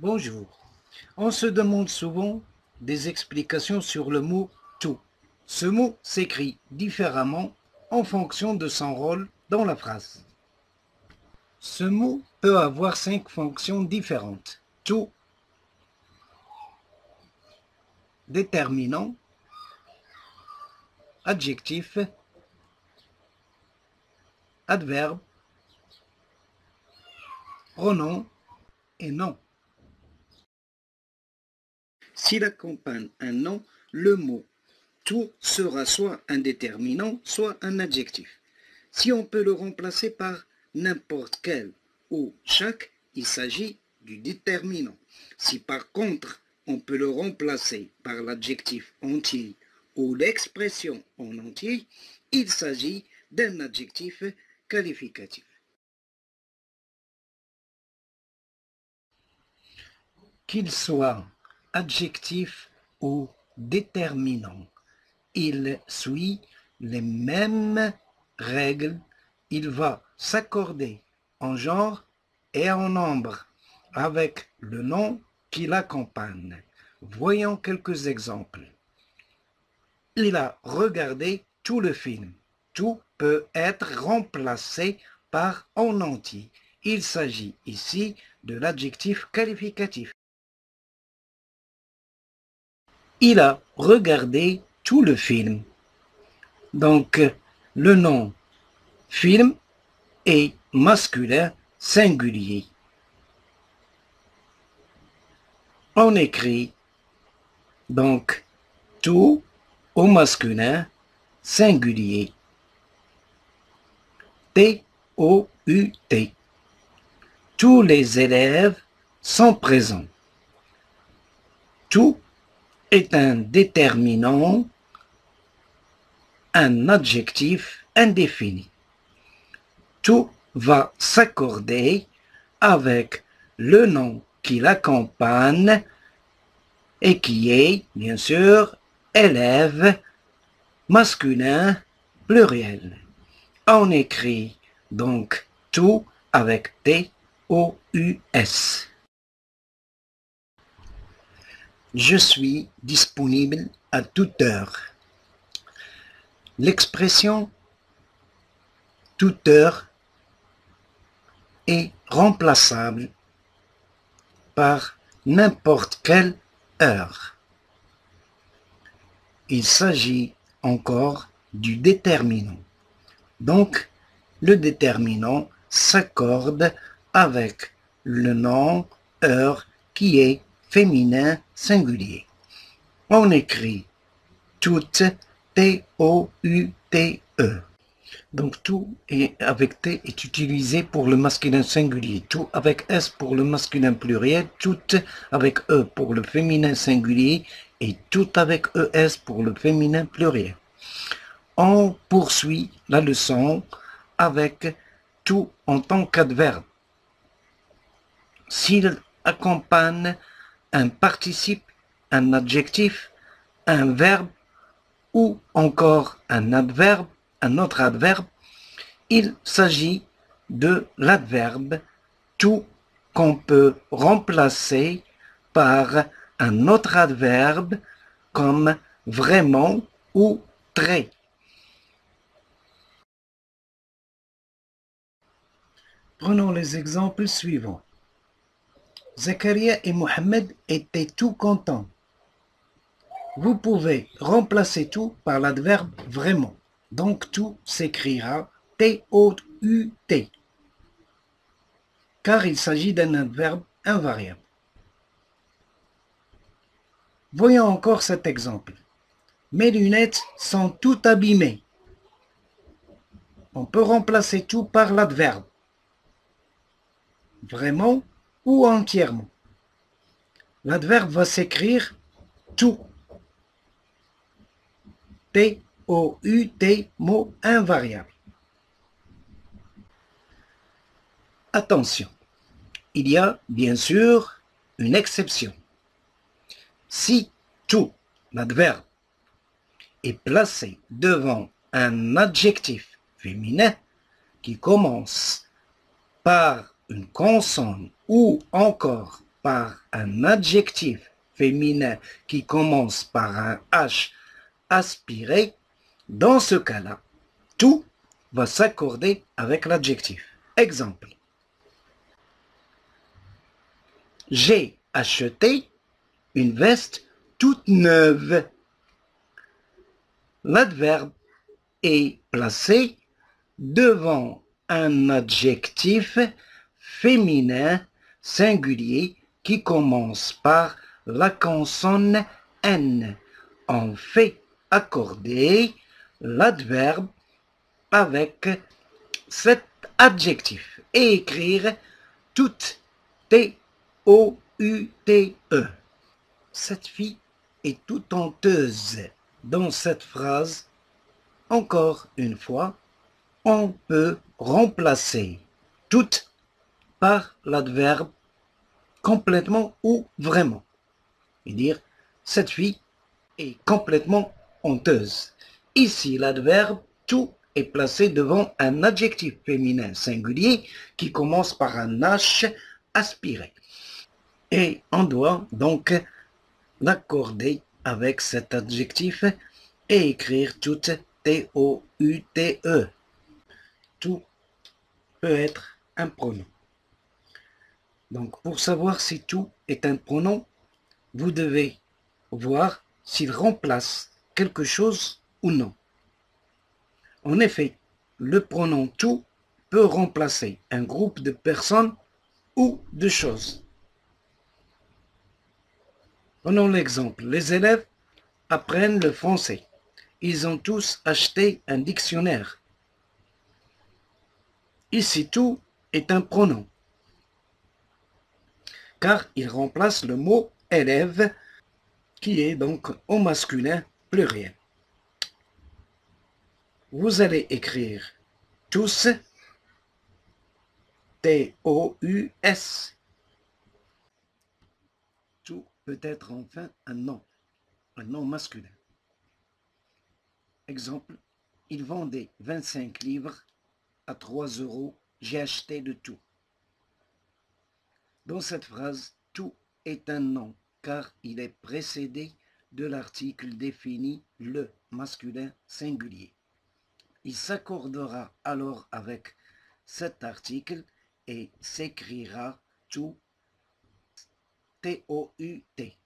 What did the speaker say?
Bonjour. On se demande souvent des explications sur le mot tout. Ce mot s'écrit différemment en fonction de son rôle dans la phrase. Ce mot peut avoir 5 fonctions différentes. Tout, déterminant, adjectif, adverbe, pronom et nom. S'il accompagne un nom, le mot tout sera soit un déterminant, soit un adjectif. Si on peut le remplacer par n'importe quel ou chaque, il s'agit du déterminant. Si par contre on peut le remplacer par l'adjectif entier ou l'expression en entier, il s'agit d'un adjectif qualificatif. Qu'il soit adjectif ou déterminant, il suit les mêmes règles, il va s'accorder en genre et en nombre avec le nom qui l'accompagne. Voyons quelques exemples. Il a regardé tout le film. Tout peut être remplacé par en entier. Il s'agit ici de l'adjectif qualificatif. Il a regardé tout le film. Donc, le nom film est masculin singulier. On écrit donc tout au masculin singulier. T-O-U-T. Tous les élèves sont présents. Tout est un déterminant, un adjectif indéfini. Tout va s'accorder avec le nom qui l'accompagne et qui est, bien sûr, élève masculin pluriel. On écrit donc tout avec T-O-U-S. Je suis disponible à toute heure. L'expression toute heure est remplaçable par n'importe quelle heure. Il s'agit encore du déterminant. Donc, le déterminant s'accorde avec le nom heure qui est féminin singulier. On écrit toute, T-O-U-T-E. Donc tout avec T est utilisé pour le masculin singulier, tout avec S pour le masculin pluriel, tout avec E pour le féminin singulier et tout avec ES pour le féminin pluriel. On poursuit la leçon avec tout en tant qu'adverbe. S'il accompagne un participe, un adjectif, un verbe ou encore un adverbe, un autre adverbe, il s'agit de l'adverbe tout qu'on peut remplacer par un autre adverbe comme vraiment ou très. Prenons les exemples suivants. Zakaria et Mohamed étaient tout contents. Vous pouvez remplacer tout par l'adverbe vraiment. Donc tout s'écrira T-O-U-T, car il s'agit d'un adverbe invariable. Voyons encore cet exemple. Mes lunettes sont toutes abîmées. On peut remplacer tout par l'adverbe vraiment ou entièrement. L'adverbe va s'écrire tout. T-O-U-T, mot invariable. Attention, il y a bien sûr une exception. Si tout, l'adverbe, est placé devant un adjectif féminin qui commence par une consonne ou encore par un adjectif féminin qui commence par un H aspiré, dans ce cas-là, tout va s'accorder avec l'adjectif. Exemple. J'ai acheté une veste toute neuve. L'adverbe est placé devant un adjectif féminin singulier qui commence par la consonne N. On fait accorder l'adverbe avec cet adjectif et écrire toute T-O-U-T-E. Cette fille est toute honteuse. Dans cette phrase, encore une fois, on peut remplacer toute par l'adverbe complètement ou vraiment. Et dire, cette fille est complètement honteuse. Ici, l'adverbe tout est placé devant un adjectif féminin singulier qui commence par un H aspiré. Et on doit donc l'accorder avec cet adjectif et écrire toute T-O-U-T-E. Tout peut être un pronom. Donc, pour savoir si tout est un pronom, vous devez voir s'il remplace quelque chose ou non. En effet, le pronom tout peut remplacer un groupe de personnes ou de choses. Prenons l'exemple. Les élèves apprennent le français. Ils ont tous acheté un dictionnaire. Ici, tout est un pronom, car il remplace le mot élève, qui est donc au masculin pluriel. Vous allez écrire tous, T-O-U-S. Tout peut être enfin un nom masculin. Exemple, ils vendaient 25 livres à 3 euros, j'ai acheté de tout. Dans cette phrase, tout est un nom car il est précédé de l'article défini le masculin singulier. Il s'accordera alors avec cet article et s'écrira tout T-O-U-T.